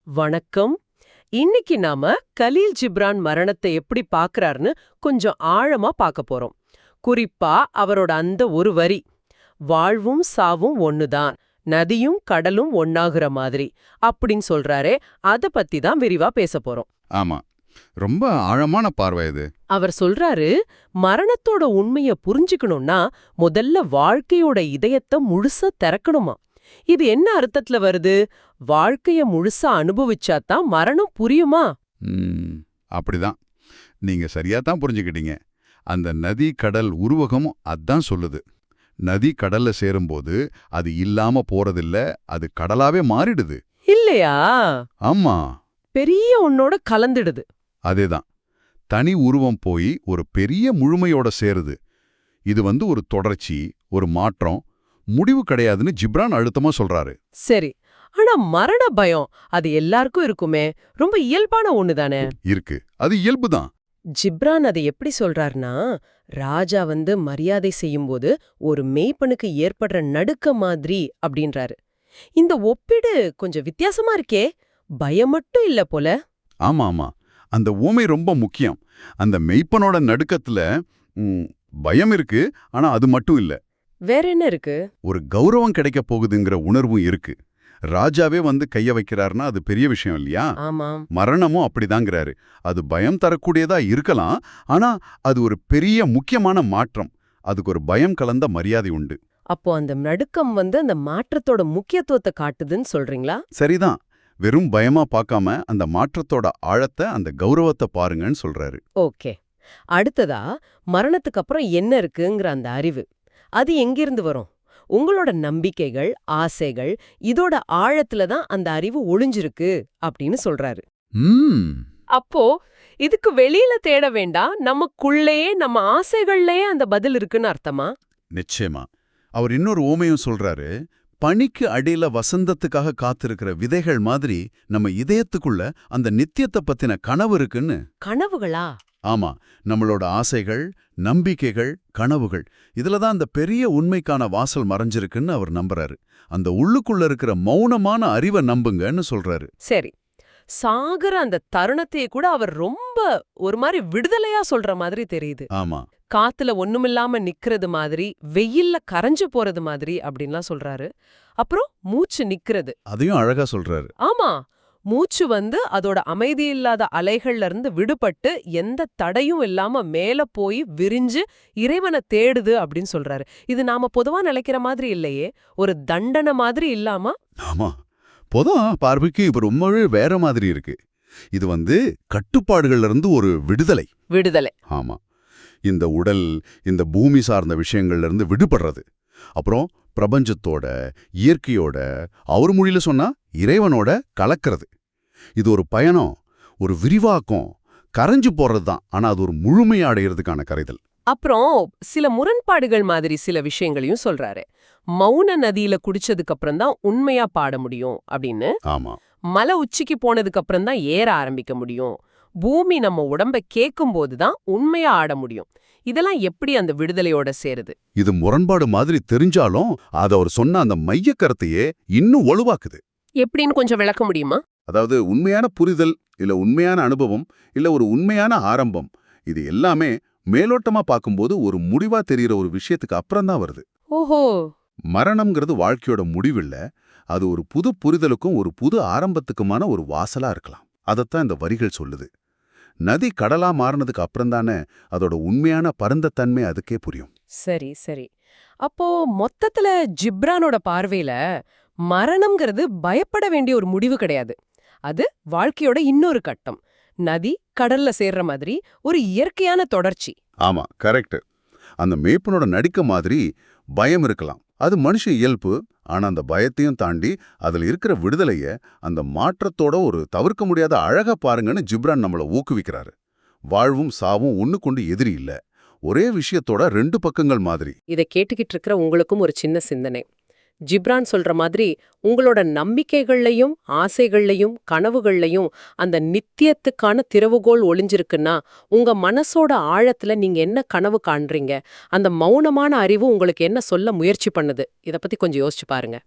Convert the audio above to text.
வணக்கம். இன்னைக்கு நாம கலீல் ஜிப்ரான் மரணத்தை எப்படி பார்க்கறாருன்னு கொஞ்சம் ஆழமா பார்க்க போறோம். குறிப்பா அவரோட அந்த ஒரு வரி, வாழ்வும் சாவும் ஒண்ணுதான், நதியும் கடலும் ஒண்ணாகுற மாதிரி அப்படின்னு சொல்றாரே, அத பத்தி தான் விரிவா பேசப் போறோம். ஆமா, ரொம்ப ஆழமான பார்வை இது. அவர் சொல்றாரு, மரணத்தோட உண்மைய புரிஞ்சுக்கணும்னா முதல்ல வாழ்க்கையோட இதயத்தை முழுசா திறக்கணுமா. இது என்ன அர்த்தத்துல வருது? வாழ்க்கைய முழுசா அனுபவிச்சாதான் மரணம் புரியுமா? அப்படிதான். நீங்க சரியா தான் புரிஞ்சுக்கிட்டீங்க. அந்த நதி கடல் உருவகமும் அதான் சொல்லுது. நதி கடல்ல சேரும்போது அது இல்லாம போறதில்ல, அது கடலாவே மாறிடுது. இல்லையா? ஆமா, பெரிய ஒன்னோட கலந்துடுது. அதேதான். தனி உருவம் போய் ஒரு பெரிய முழுமையோட சேருது. இது ஒரு தொடர்ச்சி, ஒரு மாற்றம், முடிவு கிடையாதுன்னு ஜிப்ரான் அழுத்தமா சொல்றாரு. சரி, ஆனா மரண பயம் அது எல்லாருக்கும் இருக்குமே, ரொம்ப இயல்பான ஒண்ணுதானே? இருக்கு, அது இயல்புதான். ஜிப்ரான் அதை எப்படி சொல்றாருன்னா, ராஜா மரியாதை செய்யும்போது ஒரு மேய்ப்பனுக்கு ஏற்படுற நடுக்க மாதிரி அப்படின்றாரு. இந்த ஒப்பீடு கொஞ்சம் வித்தியாசமா இருக்கே, பயம் மட்டும் இல்ல போல. ஆமா ஆமா, அந்த ஊமை ரொம்ப முக்கியம். அந்த மெய்ப்பனோட நடுக்கத்துல பயம் இருக்கு, ஆனா அது மட்டும் இல்ல. வேற என்ன இருக்கு? ஒரு கௌரவம் கிடைக்க போகுதுங்கிற உணர்வும் இருக்கு. ராஜாவே கைய வைக்கிறாருன்னா அது பெரிய விஷயம் இல்லையா? ஆமாம். மரணமும் அப்படிதாங்கிறாரு. அது பயம் தரக்கூடியதா இருக்கலாம், ஆனா அது ஒரு பெரிய முக்கியமான மாற்றம். அதுக்கு ஒரு பயம் கலந்த மரியாதை உண்டு. அப்போ அந்த நடுக்கம் அந்த மாற்றத்தோட முக்கியத்துவத்தை காட்டுதுன்னு சொல்றீங்களா? சரிதான். வெறும் பயமா பார்க்காம அந்த மாற்றத்தோட ஆழத்தை, அந்த கௌரவத்தை பாருங்கன்னு சொல்றாரு. ஓகே. அடுத்ததா, மரணத்துக்கு அப்புறம் என்ன இருக்குங்கிற அந்த அறிவு, அது எங்கிருந்து வரும்? உங்களோட நம்பிக்கைகள், ஆசைகள், இதோட ஆழத்துல தான் அந்த அறிவு ஒளிஞ்சிருக்கு அப்படின்னு சொல்றாரு. அப்போ இதுக்கு வெளியில தேட வேண்டாம், நமக்குள்ளேயே, நம்ம ஆசைகள்லயே அந்த பதில் இருக்குன்னு அர்த்தமா? நிச்சயமா. அவர் இன்னொரு ஓமையும் சொல்றாரு. பனிக்கு அடியில வசந்தத்துக்காக காத்திருக்கிற விதைகள் மாதிரி நம்ம இதயத்துக்குள்ள அந்த நித்தியத்தை பத்தின கனவு இருக்குன்னு. கனவுகளா? ஆமா, நம்மளோட ஆசைகள், நம்பிக்கைகள், கனவுகள், இதுல தான் அந்த பெரிய உண்மைக்கான வாசல் மறைஞ்சிருக்குன்னு அவர் நம்புறாரு. அந்த உள்ளுக்குள்ள இருக்கிற மௌனமான அறிவை நம்புங்கன்னு சொல்றாரு. சரி, சாகர அந்த தருணத்தையே கூட அவர் ரொம்ப ஒரு மாதிரி விடுதலையா சொல்ற மாதிரி தெரியுது. ஆமா, காத்துல ஒண்ணுமில்லாம நிக்கிறது மாதிரி, வெயில்ல கரைஞ்சு போறது மாதிரி அப்படின்லாம் சொல்றாரு. அப்புறம் மூச்சு நிக்கிறது, அதையும் அழகா சொல்றாரு. ஆமா, மூச்சு அதோட அமைதியில்லாத அலைகள்ல இருந்து விடுபட்டு எந்த தடையும் இல்லாம மேல போய் விரிஞ்சு இறைவனை தேடுது அப்படின்னு சொல்றாரு. இது நாம பொதுவா நினைக்கிற மாதிரி இல்லையே, ஒரு தண்டனை மாதிரி இல்லாம. ஆமா, பொதுவா பார்வைக்கு இப்ப ரொம்பவே வேற மாதிரி இருக்கு. இது கட்டுப்பாடுகள்ல இருந்து ஒரு விடுதலை. விடுதலை. ஆமா, இந்த உடல், இந்த பூமி சார்ந்த விஷயங்கள்ல இருந்து விடுபடுறது. அப்புறம் பிரபஞ்சத்தோட, இயற்கையோட, அவர் மொழியில சொன்னா இறைவனோட கலக்கிறது. இது ஒரு பயணம், ஒரு விரிவாக்கம், கரைஞ்சு போறதுதான். ஆனா அது ஒரு முழுமையா அடையிறதுக்கான கரைதல். அப்புறம் சில முரண்பாடுகள் மாதிரி சில விஷயங்களையும் சொல்றாரு. மௌன நதியில குடிச்சதுக்கு அப்புறம் தான் உண்மையா பாட முடியும் அப்படின்னு. ஆமா, மலை உச்சிக்கு போனதுக்கு அப்புறம் தான் ஏற ஆரம்பிக்க முடியும். பூமி நம்ம உடம்ப கேட்கும் போதுதான் உண்மையா ஆட முடியும். இதெல்லாம் எப்படி அந்த விடுதலையோட சேருது? இது முரண்பாடு மாதிரி தெரிஞ்சாலும் அது அவர் சொன்ன அந்த மைய கருத்தையே இன்னும் வலுவாக்குது. எப்படின்னு கொஞ்சம் விளக்க முடியுமா? அதாவது உண்மையான புரிதல், இல்ல உண்மையான அனுபவம், இல்ல ஒரு உண்மையான ஆரம்பம், இது எல்லாமே மேலோட்டமா பார்க்கும்போது ஒரு முடிவா தெரிகிற ஒரு விஷயத்துக்கு அப்புறம் தான் வருது. ஓஹோ. மரணம்ங்கிறது வாழ்க்கையோட முடிவில்ல, அது ஒரு புது புரிதலுக்கும் ஒரு புது ஆரம்பத்துக்குமான ஒரு வாசலா இருக்கலாம். அதைத்தான் இந்த வரிகள் சொல்லுது. நதி கடலா மாறினதுக்கு அப்புறம் தானே அதோட உண்மையான பரந்தத்தன்மை அதுக்கே புரியும். சரி சரி. அப்போ மொத்தத்துல ஜிப்ரானோட பார்வையில மரணம்ங்கிறது பயப்பட வேண்டிய ஒரு முடிவு கிடையாது. அது வாழ்க்கையோட இன்னொரு கட்டம். நதி கடல்ல சேர்ற மாதிரி ஒரு இயற்கையான தொடர்ச்சி. ஆமா, கரெக்ட். அந்த மேய்ப்பனோட நடிக்க மாதிரி பயம் இருக்கலாம், அது மனுஷ இயல்பு. ஆனா அந்த பயத்தையும் தாண்டி அதுல இருக்கிற விடுதலைய, அந்த மாற்றத்தோட ஒரு தவிர்க்க முடியாத அழகா பாருங்கன்னு ஜிப்ரான் நம்மள ஊக்குவிக்கிறாரு. வாழ்வும் சாவும் ஒண்ணுக்கொண்டு எதிரி இல்ல, ஒரே விஷயத்தோட ரெண்டு பக்கங்கள் மாதிரி. இதை கேட்டுக்கிட்டு இருக்கிற உங்களுக்கும் ஒரு சின்ன சிந்தனை. ஜிப்ரான் சொல்ற மாதிரி உங்களோட நம்பிக்கைகள்லையும் ஆசைகள்லையும் கனவுகள்லையும் அந்த நித்தியத்துக்கான திறவுகோல் ஒளிஞ்சிருக்குன்னா, உங்க மனசோட ஆழத்துல நீங்க என்ன கனவு காண்றீங்க, அந்த மௌனமான அறிவு உங்களுக்கு என்ன சொல்ல முயற்சி பண்ணுது, இத பத்தி கொஞ்சம் யோசிச்சு பாருங்க.